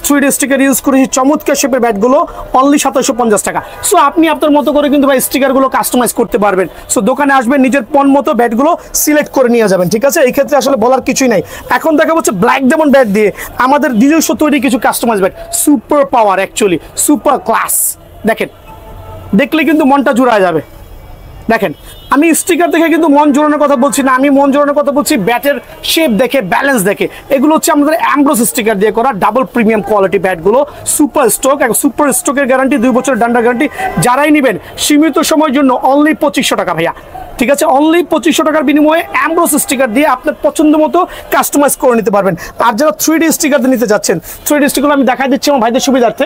3D স্টিকার ইউজ করেছি, চমৎকার শেপের ব্যাটগুলো অনলি 2750 টাকা। সো আপনি আপনার মতো করে কিন্তু ভাই স্টিকারগুলো কাস্টমাইজ করতে পারবেন। সো দোকানে আসবেন, নিজের পণ মতো ব্যাটগুলো সিলেক্ট করে নিয়ে যাবেন, ঠিক আছে? এই ক্ষেত্রে আসলে বলার কিছুই নাই। এখন দেখা হচ্ছে ব্ল্যাক ডায়মন্ড ব্যাট দিয়ে আমাদের নিজস্ব তৈরি কিছু customize bat, super power, actually super class. দেখেন, দেখলে কিন্তু মনটা জুড়ায় যাবে। দেখেন, আমি স্টিকার দেখে কিন্তু মন জোড়ানোর কথা বলছি না, আমি মন জোড়ানোর কথা বলছি ব্যাটের শেপ দেখে, ব্যালেন্স দেখে। এগুলো হচ্ছে আমাদের অ্যাম্ব্রোস স্টিকার দিয়ে করা ডাবল প্রিমিয়াম কোয়ালিটি ব্যাটগুলো, সুপার স্টক। সুপার স্টকের গ্যারান্টি, 2 বছরের ডান্ডার গ্যারান্টি। যারাই নেবেন সীমিত সময়ের জন্য অনলি 2500 টাকা ভাইয়া, ঠিক আছে? অনলি 2500 টাকার বিনিময়ে অ্যাম্ব্রোস স্টিকার দিয়ে আপনার পছন্দ মতো কাস্টমাইজ করে নিতে পারবেন। আর যারা 3D স্টিকার দিয়ে নিতে যাচ্ছেন, 3D স্টিকার আমি দেখাই দিচ্ছি আমার ভাইদের সুবিধার্থে।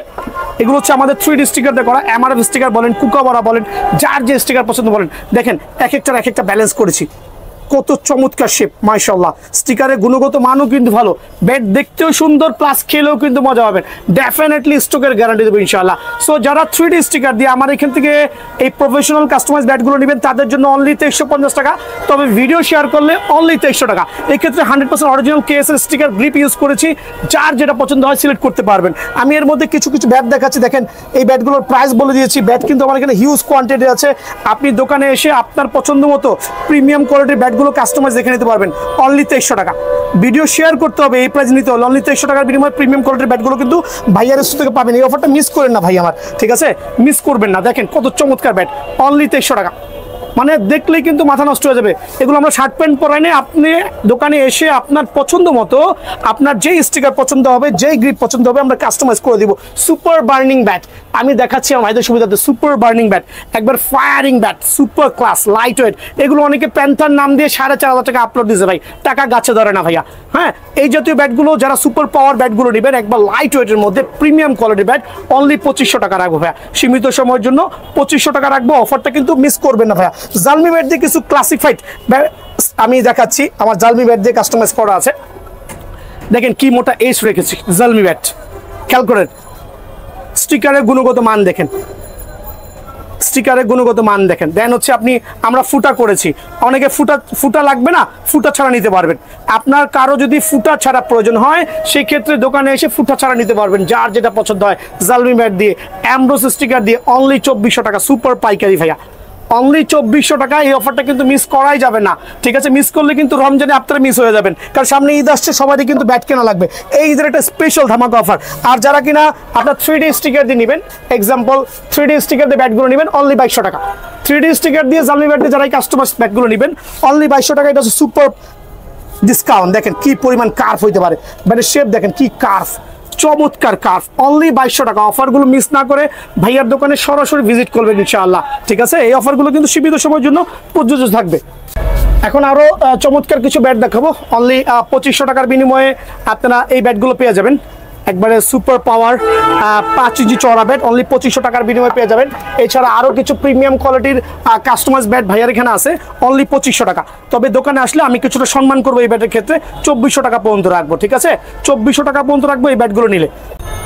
এগুলো হচ্ছে আমাদের 3D স্টিকার দিয়ে করা, MRF স্টিকার বলেন, কুকাবারা বলেন, যার যে স্টিকার পছন্দ বলেন। দেখেন এক একটা ব্যালেন্স করেছি, কত চমৎকার শেপ, মাশাআল্লাহ। স্টিকারের গুণগত মানও কিন্তু ভালো, ব্যাট দেখতেও সুন্দর, প্লাস খেলেও কিন্তু মজা পাবেন। ডেফিনেটলি স্টকের গ্যারান্টি দেবো ইনশাআল্লাহ। সো যারা 3D স্টিকার দিয়ে আমার এখান থেকে এই প্রফেশনাল কাস্টমাইজ ব্যাটগুলো নেবেন, তাদের জন্য অনলি 2350 টাকা। তবে ভিডিও শেয়ার করলে অনলি 2300 টাকা। এক্ষেত্রে 100% অরিজিনাল কেএসের স্টিকার গ্রিপ ইউজ করেছি, যার যেটা পছন্দ হয় সিলেক্ট করতে পারবেন। আমি এর মধ্যে কিছু ব্যাট দেখাচ্ছি, দেখেন এই ব্যাটগুলোর প্রাইস বলে দিয়েছি। ব্যাট কিন্তু আমার এখানে হিউজ কোয়ান্টিটি আছে। আপনি দোকানে এসে আপনার পছন্দ মতো প্রিমিয়াম কোয়ালিটির ব্যাটগুলো কাস্টমাইজ দেখে নিতে পারবেন অনলি 2300 টাকা। ভিডিও শেয়ার করতে হবে, এই প্রাইস নিতে হলে অনলি 2300 টাকার বিনিময়ে প্রিমিয়াম কোয়ালিটির ব্যাটগুলো কিন্তু ভাইয়ার স্টোর থেকে পাবেন। এই অফারটা মিস করেন না ভাই আমার, ঠিক আছে? মিস করবেন না। দেখেন কত চমৎকার ব্যাট, অনলি 2300 টাকা। মানে দেখলেই কিন্তু মাথা নষ্ট হয়ে যাবে। এগুলো আমরা শার্ট প্যান্ট পরাই না, আপনি দোকানে এসে আপনার পছন্দ মতো, আপনার যেই স্টিকার পছন্দ হবে, যেই গ্রিপ পছন্দ হবে, আমরা কাস্টমাইজ করে দিব। সুপার বার্নিং ব্যাট আমি দেখাচ্ছি আমার ভাইদের সুবিধাতে। সুপার বার্নিং ব্যাট, একবার firing bat, super class, light weight. এগুলো অনেকে প্যান্থার নাম দিয়ে 4500 টাকা আপলোড দিয়েছে ভাই, টাকা গাছে ধরে না ভাইয়া। হ্যাঁ, এই জাতীয় ব্যাটগুলো যারা সুপার পাওয়ার ব্যাটগুলো নেবেন, একবার লাইট ওয়েটের মধ্যে প্রিমিয়াম কোয়ালিটির ব্যাট, অনলি 2500 টাকা রাখবো ভাইয়া। সীমিত সময়ের জন্য 2500 টাকা রাখবো, অফারটা কিন্তু মিস করবেন না ভাইয়া। জালমি ব্যাট দিয়ে কিছু ক্লাসিফাইড আমি দেখাচ্ছি, আমার জালমি ব্যাট দিয়ে কাস্টমাইজ করা আছে। দেখেন কি মোটা এজ রেখেছি জালমি ব্যাট, খেয়াল করেন। স্টিকারের গুণগত মান দেখেন, স্টিকারের গুণগত মান দেখেন। দেন হচ্ছে আমরা ফুটা করেছি, অনেকে ফুটা লাগবে না, ফুটা ছাড়া নিতে পারবেন। আপনার কারো যদি ফুটা ছাড়া প্রয়োজন হয়, সেই ক্ষেত্রে দোকানে এসে ফুটা ছাড়া নিতে পারবেন, যার যেটা পছন্দ হয়। জালমি ব্যাট দিয়ে, অ্যাম্ব্রোস স্টিকার দিয়ে অনলি 2400 টাকা, সুপার পাইকারি ভাইয়া, অনলি 2400 টাকা। এই অফারটা কিন্তু মিস করাই যাবে না, ঠিক আছে? মিস করলে কিন্তু রমজানে আপনারা মিস হয়ে যাবেন, কারণ সামনে ঈদ আসছে, সবারই কিন্তু ব্যাট কেনা লাগবে। এই ঈদের একটা স্পেশাল ধামাকা অফার। আর যারা কিনা আপনার 3D স্টিকার দিয়ে নেবেন, এক্সাম্পল 3D স্টিকার দিয়ে ব্যাটগুলো নেবেন অনলি 2200 টাকা। 3D স্টিকার দিয়ে জালমি ব্যাট দিয়ে যারাই কাস্টমাইজ ব্যাটগুলো নেবেন অনলি 2200 টাকা। এটা হচ্ছে সুপার ডিসকাউন্ট। দেখেন কি পরিমাণ কার্ভ হইতে পারে, ব্যাটের শেপ দেখেন কি কার্ভ, চমৎকার কার্ভ অনলি 2200 টাকা। অফারগুলো মিস না করে ভাইয়ার দোকানে সরাসরি ভিজিট করবেন ইনশাআল্লাহ, ঠিক আছে? এই অফারগুলো কিন্তু সীমিত সময়ের জন্য প্রযোজ্য থাকবে। এখন আরো চমৎকার কিছু ব্যাট দেখাবো। অনলি 2500 টাকার বিনিময়ে আপনারা এই ব্যাটগুলো পেয়ে যাবেন। একবারে সুপার পাওয়ার 5 ইঞ্চি চওড়া ব্যাট অনলি 2500 টাকার বিনিময়ে পেয়ে যাবেন। এছাড়া আরো কিছু প্রিমিয়াম কোয়ালিটির কাস্টমাইজ ব্যাট ভাইয়ার এখানে আছে অনলি 2500 টাকা। তবে দোকানে আসলে আমি কিছুটা সম্মান করবো এই ব্যাটের ক্ষেত্রে, 2400 টাকা পর্যন্ত রাখবো, ঠিক আছে? 2400 টাকা পর্যন্ত রাখবো এই ব্যাটগুলো নিলে।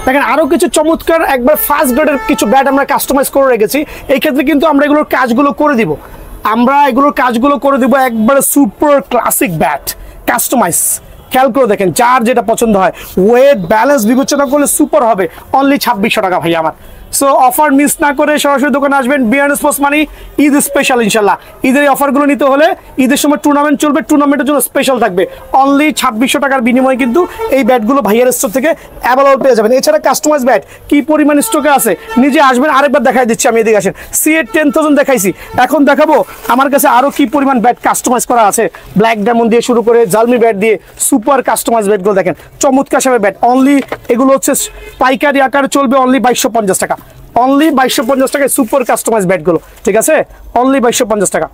দেখেন আরো কিছু চমৎকার একবার ফার্স্ট গ্রেডের কিছু ব্যাট আমরা কাস্টমাইজ করে রেখেছি। এই ক্ষেত্রে কিন্তু আমরা এগুলোর কাজগুলো করে দিব, একবারে সুপার ক্লাসিক ব্যাট কাস্টমাইজ। খেয়াল করে দেখেন যার যেটা পছন্দ হয়, ওয়েট ব্যালেন্স বিবেচনা করলে সুপার হবে। অনলি 2600 টাকা ভাই আমার। সো অফার মিস না করে সরাসরি দোকানে আসবেন। বিআরএন স্পোর্টস মানে ঈদ স্পেশাল ইনশাল্লাহ। ঈদের এই অফারগুলো নিতে হলে ঈদের সময় টুর্নামেন্ট চলবে, টুর্নামেন্টের জন্য স্পেশাল থাকবে। অনলি 2600 টাকার বিনিময়ে কিন্তু এই ব্যাটগুলো ভাইয়ের স্টোর থেকে অ্যাভেলেবল পেয়ে যাবেন। এছাড়া কাস্টমাইজ ব্যাট কি পরিমাণ স্টকে আছে নিজে আসবেন, আরেকবার দেখাই দিচ্ছি আমি, এদিকে আসেন। সিএ 10000 দেখাইছি, এখন দেখাবো আমার কাছে আরো কি পরিমাণ ব্যাট কাস্টমাইজ করা আছে। ব্ল্যাক ডায়মন্ড দিয়ে শুরু করে জালমি ব্যাট দিয়ে সুপার কাস্টমাইজ ব্যাটগুলো দেখেন, চমৎকার সাথে ব্যাট। অনলি এগুলো হচ্ছে পাইকারি আকারে চলবে অনলি 2250 টাকা। অনলি 2250 টাকায় সুপার কাস্টমাইজ ব্যাটগুলো, ঠিক আছে? অনলি 2250 টাকা।